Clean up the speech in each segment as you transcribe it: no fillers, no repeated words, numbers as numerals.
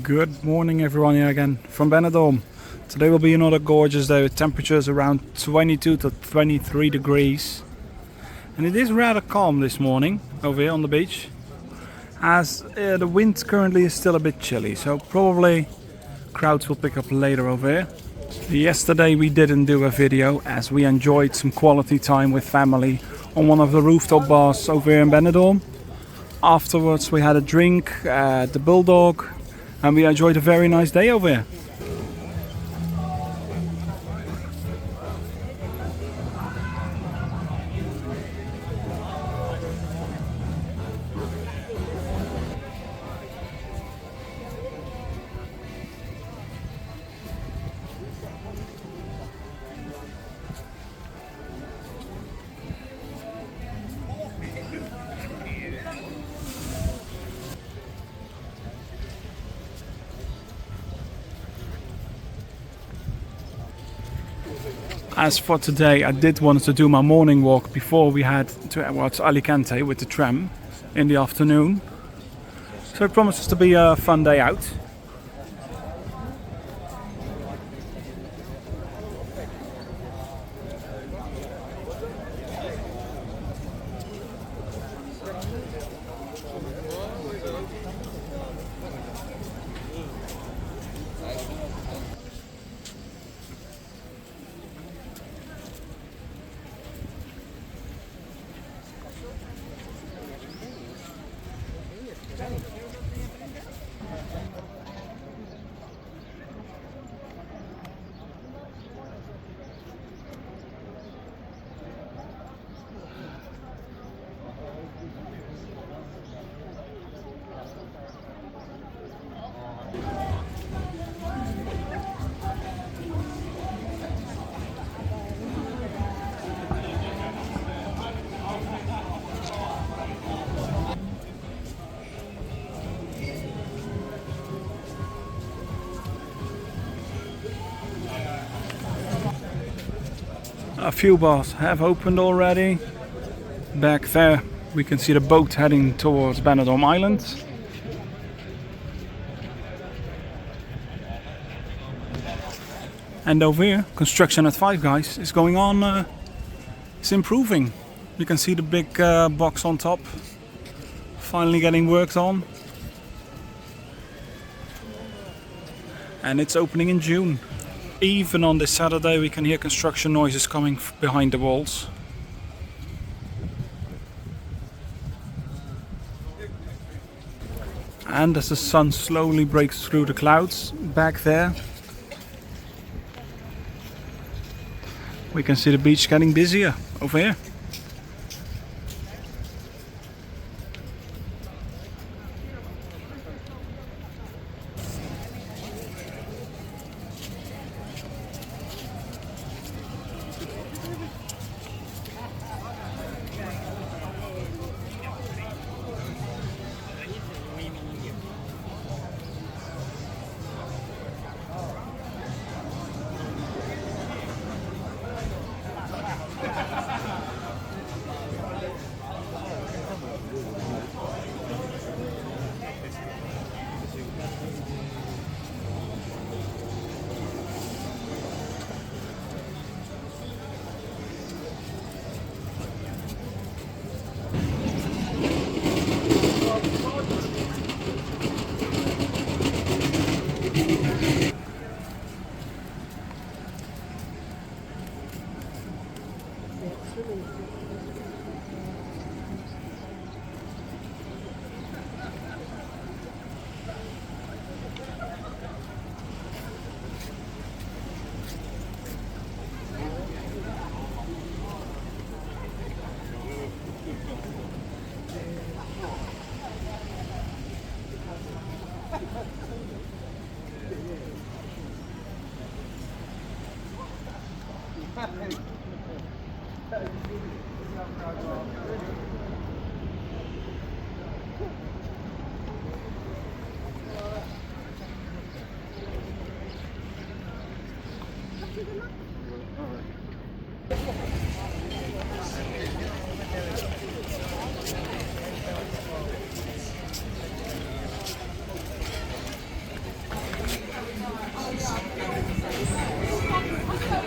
Good morning everyone here again from Benidorm. Today will be another gorgeous day with temperatures around 22 to 23 degrees. And it is rather calm this morning over here on the beach, as the wind currently is still a bit chilly, so probably crowds will pick up later over here. Yesterday we didn't do a video as we enjoyed some quality time with family on one of the rooftop bars over here in Benidorm. Afterwards we had a drink at the Bulldog and we enjoyed a very nice day over here. As for today, I did want to do my morning walk before we head to Alicante with the tram in the afternoon. So it promises to be a fun day out. A few bars have opened already. Back there we can see the boat heading towards Benidorm Island. And over here, construction at Five Guys is going on. It's improving. You can see the big box on top finally getting worked on. And it's opening in June. Even on this Saturday we can hear construction noises coming behind the walls. And as the sun slowly breaks through the clouds back there, we can see the beach getting busier over here.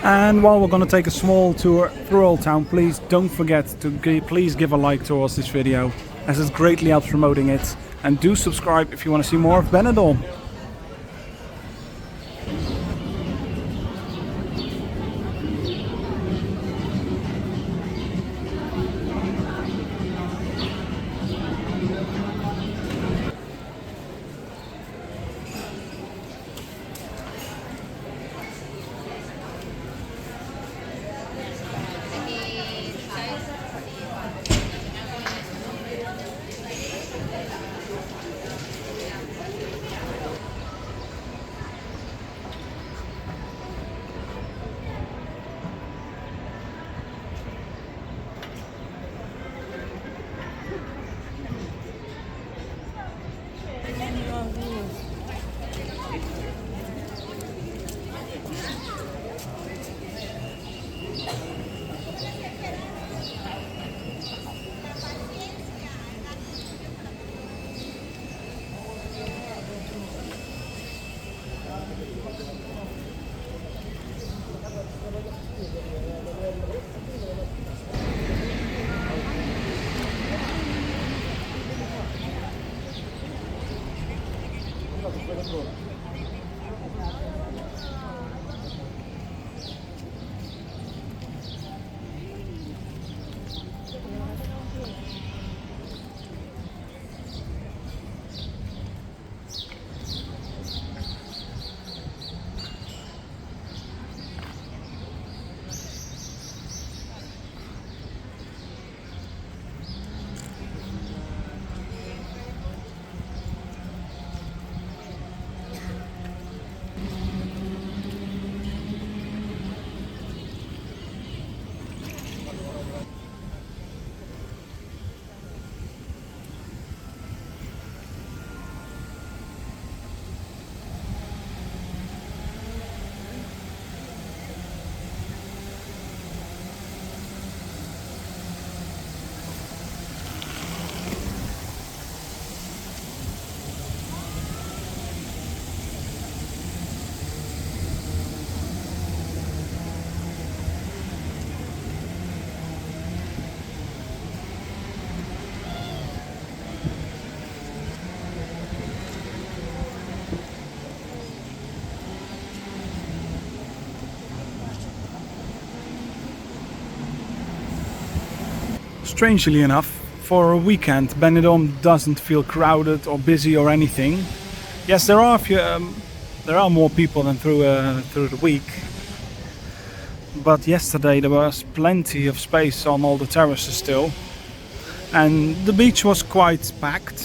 And while we're going to take a small tour through Old Town, please don't forget to please give a like towards this video, as it greatly helps promoting it. And do subscribe if you want to see more of Benidorm. Strangely enough, for a weekend, Benidorm doesn't feel crowded or busy or anything. Yes, there are more people than through the week. But yesterday there was plenty of space on all the terraces still, and the beach was quite packed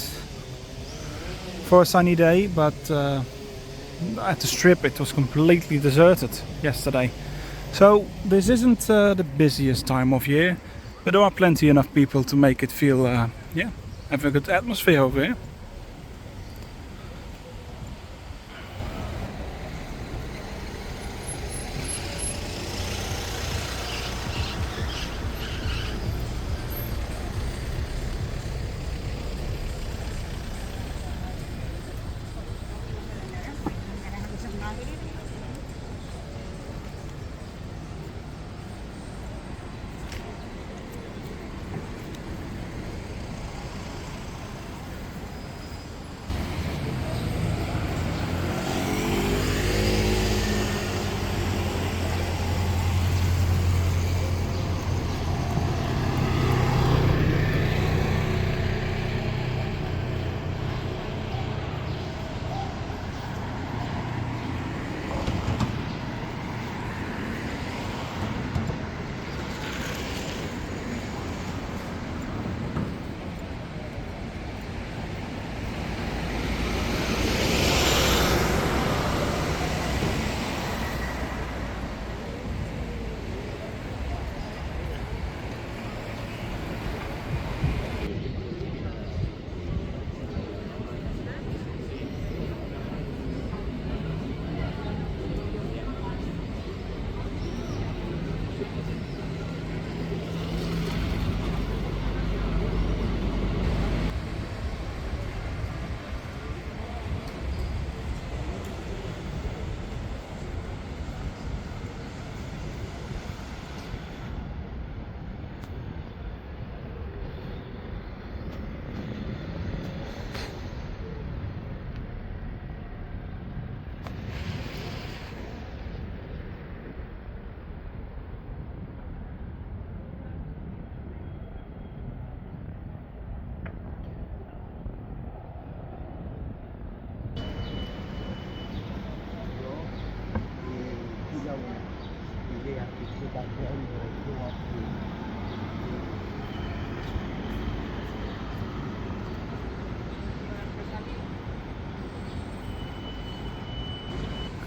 for a sunny day. But at the strip, it was completely deserted yesterday. So this isn't the busiest time of year. But there are plenty enough people to make it feel, have a good atmosphere over here.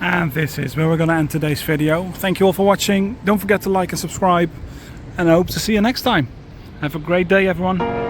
And this is where we're going to end today's video. Thank you all for watching. Don't forget to like and subscribe, and I hope to see you next time. Have a great day, everyone.